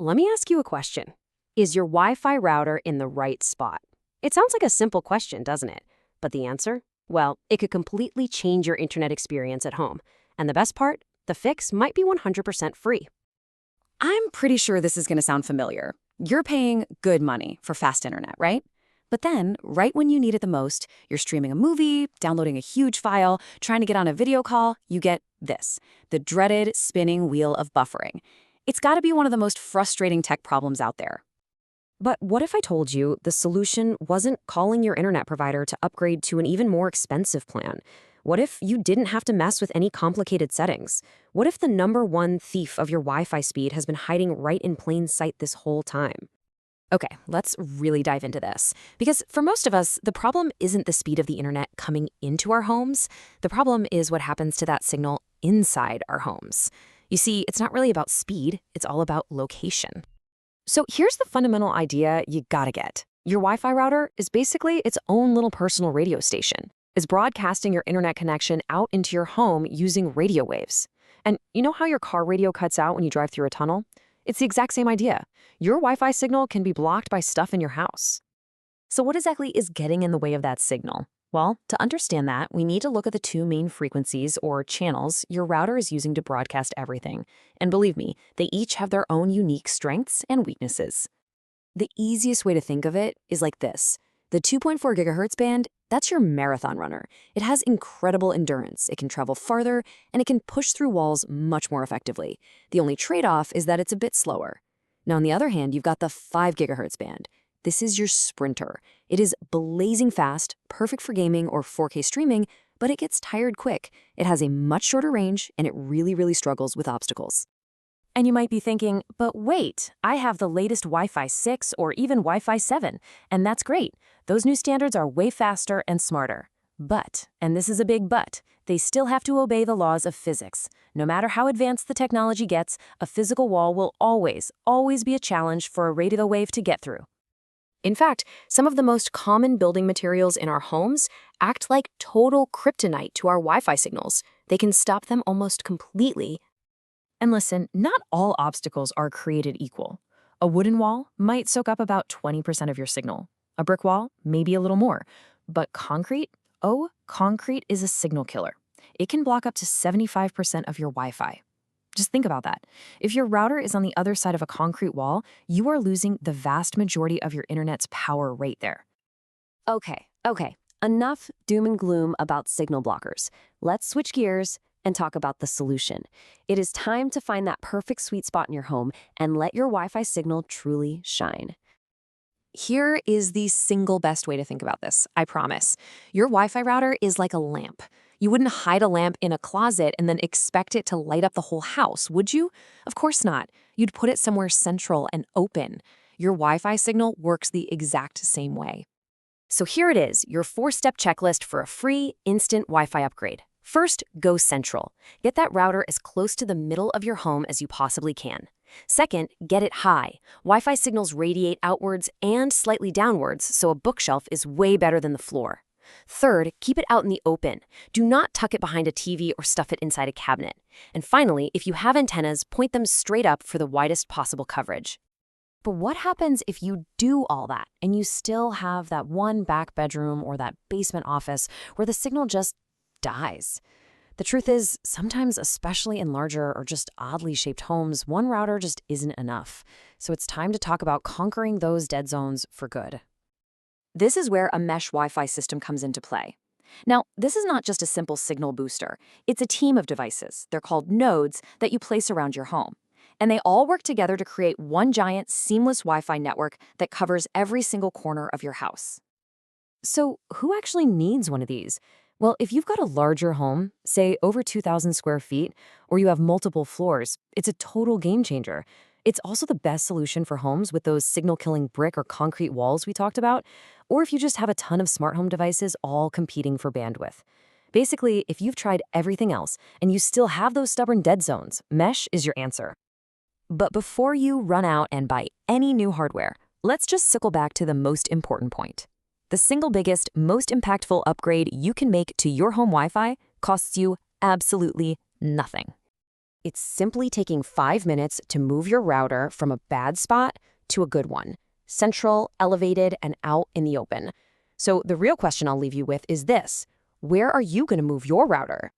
Let me ask you a question. Is your Wi-Fi router in the right spot? It sounds like a simple question, doesn't it? But the answer? Well, it could completely change your internet experience at home. And the best part? The fix might be 100% free. I'm pretty sure this is going to sound familiar. You're paying good money for fast internet, right? But then, right when you need it the most, you're streaming a movie, downloading a huge file, trying to get on a video call, you get this, the dreaded spinning wheel of buffering. It's got to be one of the most frustrating tech problems out there. But what if I told you the solution wasn't calling your internet provider to upgrade to an even more expensive plan? What if you didn't have to mess with any complicated settings? What if the number one thief of your Wi-Fi speed has been hiding right in plain sight this whole time? Okay, let's really dive into this. Because for most of us, the problem isn't the speed of the internet coming into our homes. The problem is what happens to that signal inside our homes. You see, it's not really about speed, it's all about location. So here's the fundamental idea you gotta get. Your Wi-Fi router is basically its own little personal radio station. It's broadcasting your internet connection out into your home using radio waves. And you know how your car radio cuts out when you drive through a tunnel? It's the exact same idea. Your Wi-Fi signal can be blocked by stuff in your house. So what exactly is getting in the way of that signal? Well, to understand that, we need to look at the two main frequencies or channels your router is using to broadcast everything. And believe me, they each have their own unique strengths and weaknesses. The easiest way to think of it is like this. The 2.4 gigahertz band, that's your marathon runner. It has incredible endurance, it can travel farther, and it can push through walls much more effectively. The only trade-off is that it's a bit slower. Now, on the other hand, you've got the 5 gigahertz band. This is your sprinter. It is blazing fast, perfect for gaming or 4K streaming, but it gets tired quick. It has a much shorter range, and it really struggles with obstacles. And you might be thinking, but wait, I have the latest Wi-Fi 6 or even Wi-Fi 7, and that's great. Those new standards are way faster and smarter. But, and this is a big but, they still have to obey the laws of physics. No matter how advanced the technology gets, a physical wall will always be a challenge for a radio wave to get through. In fact, some of the most common building materials in our homes act like total kryptonite to our Wi-Fi signals. They can stop them almost completely. And listen, not all obstacles are created equal. A wooden wall might soak up about 20% of your signal. A brick wall, maybe a little more. But concrete? Oh, concrete is a signal killer. It can block up to 75% of your Wi-Fi. Just think about that. If your router is on the other side of a concrete wall, you are losing the vast majority of your internet's power right there. Okay. Enough doom and gloom about signal blockers. Let's switch gears and talk about the solution. It is time to find that perfect sweet spot in your home and let your Wi-Fi signal truly shine. Here is the single best way to think about this, I promise. Your Wi-Fi router is like a lamp. You wouldn't hide a lamp in a closet and then expect it to light up the whole house, would you? Of course not. You'd put it somewhere central and open. Your Wi-Fi signal works the exact same way. So here it is, your 4-step checklist for a free, instant Wi-Fi upgrade. First, go central. Get that router as close to the middle of your home as you possibly can. Second, get it high. Wi-Fi signals radiate outwards and slightly downwards, so a bookshelf is way better than the floor. Third, keep it out in the open. Do not tuck it behind a TV or stuff it inside a cabinet. And finally, if you have antennas, point them straight up for the widest possible coverage. But what happens if you do all that and you still have that one back bedroom or that basement office where the signal just dies? The truth is, sometimes, especially in larger or just oddly shaped homes, one router just isn't enough. So it's time to talk about conquering those dead zones for good. This is where a mesh Wi-Fi system comes into play. Now, this is not just a simple signal booster. It's a team of devices. They're called nodes that you place around your home. And they all work together to create one giant, seamless Wi-Fi network that covers every single corner of your house. So who actually needs one of these? Well, if you've got a larger home, say over 2,000 square feet, or you have multiple floors, it's a total game changer. It's also the best solution for homes with those signal-killing brick or concrete walls we talked about, or if you just have a ton of smart home devices all competing for bandwidth. Basically, if you've tried everything else and you still have those stubborn dead zones, mesh is your answer. But before you run out and buy any new hardware, let's just circle back to the most important point. The single biggest, most impactful upgrade you can make to your home Wi-Fi costs you absolutely nothing. It's simply taking 5 minutes to move your router from a bad spot to a good one. Central, elevated, and out in the open. So the real question I'll leave you with is this: where are you going to move your router?